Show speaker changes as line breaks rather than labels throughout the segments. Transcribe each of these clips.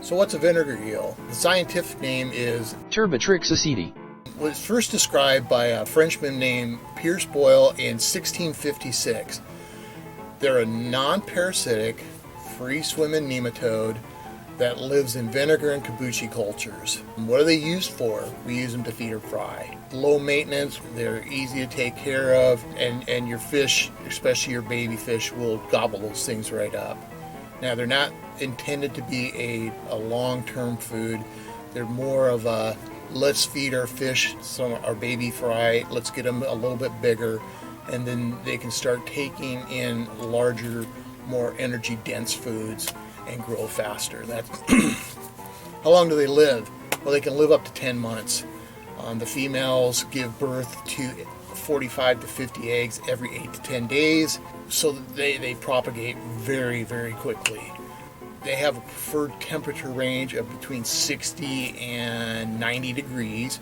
So what's a vinegar eel? The scientific name is
Turbitrix aceti.
It was first described by a Frenchman named Pierce Boyle in 1656. They're a non-parasitic, free-swimming nematode that lives in vinegar and kabuchi cultures. And what are they used for? We use them to feed or fry. Low maintenance, they're easy to take care of, and your fish, especially your baby fish, will gobble those things right up. Now, they're not intended to be a long-term food. They're more of a, let's feed our fish our baby fry, let's get them a little bit bigger, and then they can start taking in larger, more energy-dense foods and grow faster. That's how long do they live? Well, they can live up to 10 months. The females give birth to 45 to 50 eggs every 8 to 10 days, so that they propagate very, very quickly. They have a preferred temperature range of between 60 and 90 degrees,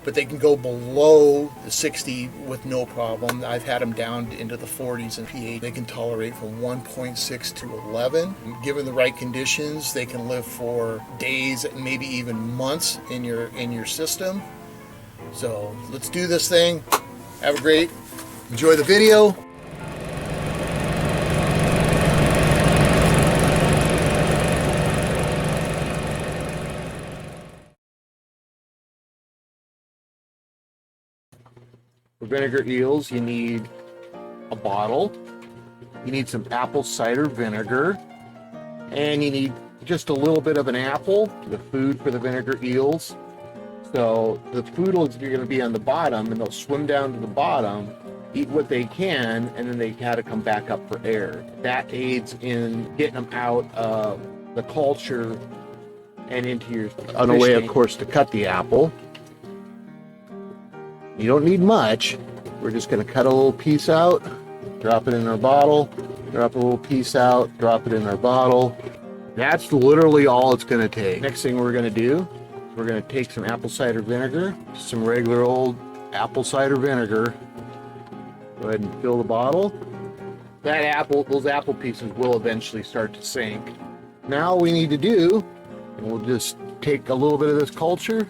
but they can go below the 60 with no problem. I've had them down into the 40s in pH. They can tolerate from 1.6 to 11. Given the right conditions, they can live for days, maybe even months in your system. So let's do this thing. Have a great, enjoy the video. For vinegar eels, you need a bottle, you need some apple cider vinegar, and you need just a little bit of an apple, the food for the vinegar eels. So the food is going to be on the bottom, and they'll swim down to the bottom, eat what they can, and then they got to come back up for air. That aids in getting them out of the culture and into your on a way, of course, to cut the apple. You don't need much. We're just going to cut a little piece out, drop it in our bottle, drop a little piece out, drop it in our bottle. That's literally all it's going to take. Next thing we're going to do, we're going to take some apple cider vinegar, some regular old apple cider vinegar. Go ahead and fill the bottle. Those apple pieces will eventually start to sink. Now all we need to do, and we'll just take a little bit of this culture,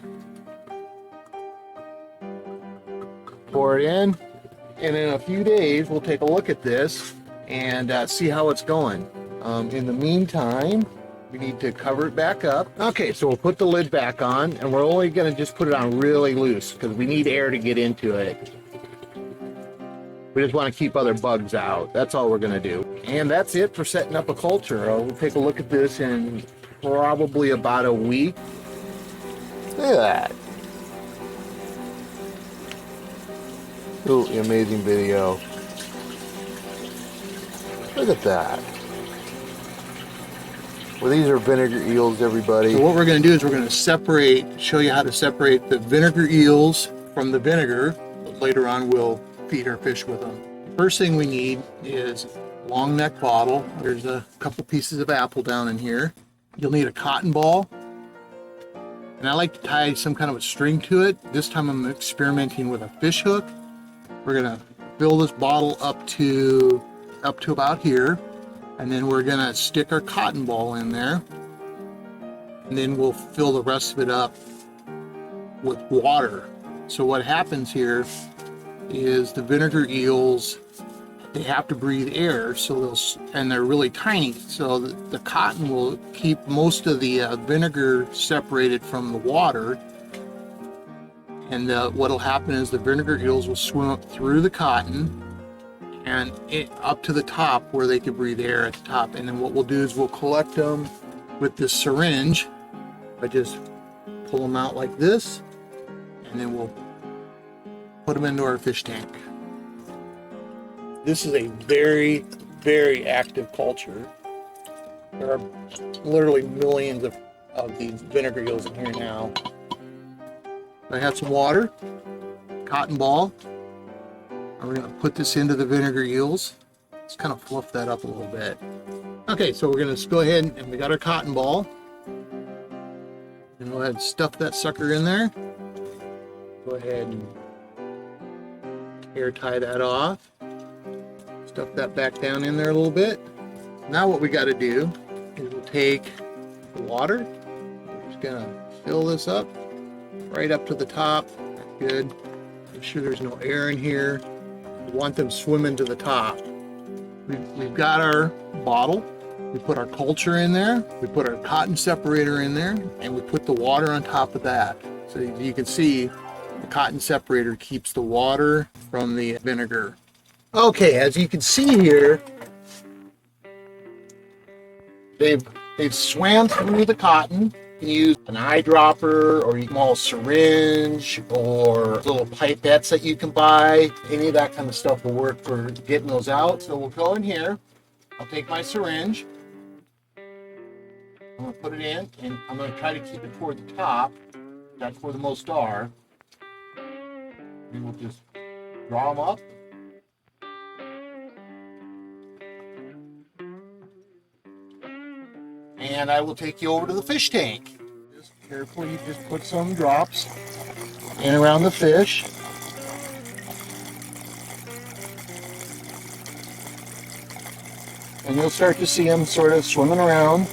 pour it in, and in a few days we'll take a look at this and see how it's going. In the meantime, we need to cover it back up. Okay, so we'll put the lid back on, and we're only going to just put it on really loose because we need air to get into it. We just want to keep other bugs out. That's all we're going to do. And that's it for setting up a culture. We'll take a look at this in probably about a week. Look at that. Absolutely amazing video. Look at that. Well, these are vinegar eels, everybody. So what we're going to do is we're going to show you how to separate the vinegar eels from the vinegar. Later on, we'll feed our fish with them. First thing we need is a long neck bottle. There's a couple pieces of apple down in here. You'll need a cotton ball. And I like to tie some kind of a string to it. This time I'm experimenting with a fish hook. We're going to fill this bottle up to about here. And then we're going to stick our cotton ball in there. And then we'll fill the rest of it up with water. So what happens here is the vinegar eels, they have to breathe air, and they're really tiny. So the cotton will keep most of the vinegar separated from the water. And what'll happen is the vinegar eels will swim up through the cotton and up to the top where they can breathe air at the top. And then what we'll do is we'll collect them with this syringe. I just pull them out like this, and then we'll put them into our fish tank. This is a very, very active culture. There are literally millions of these vinegar eels in here now. I have some water, cotton ball, and we're going to put this into the vinegar eels. Let's kind of fluff that up a little bit. Okay, so we're going to go ahead and we got our cotton ball. And go ahead and stuff that sucker in there. Go ahead and air tie that off. Stuff that back down in there a little bit. Now what we got to do is we'll take the water, gonna fill this up right up to the top. Good. Make sure there's no air in here. We want them swimming to the top. We've got our bottle. We put our culture in there. We put our cotton separator in there, and we put the water on top of that. So you can see the cotton separator keeps the water from the vinegar. Okay, as you can see here, they've swam through the cotton. You can use an eyedropper or a small syringe or little pipettes that you can buy. Any of that kind of stuff will work for getting those out. So we'll go in here. I'll take my syringe. I'm going to put it in, and I'm going to try to keep it toward the top. That's where the most are. We will just draw them up. And I will take you over to the fish tank. Just carefully, just put some drops in around the fish. And you'll start to see them sort of swimming around.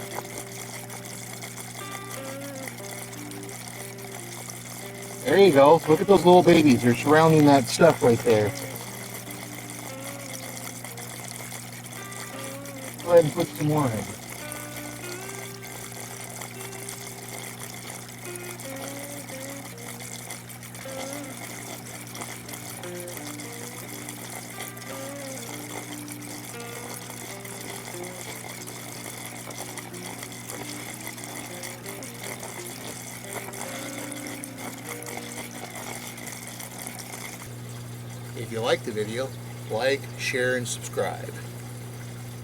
There you go. Look at those little babies. They're surrounding that stuff right there. Go ahead and put some more in. If you like the video, like, share, and subscribe.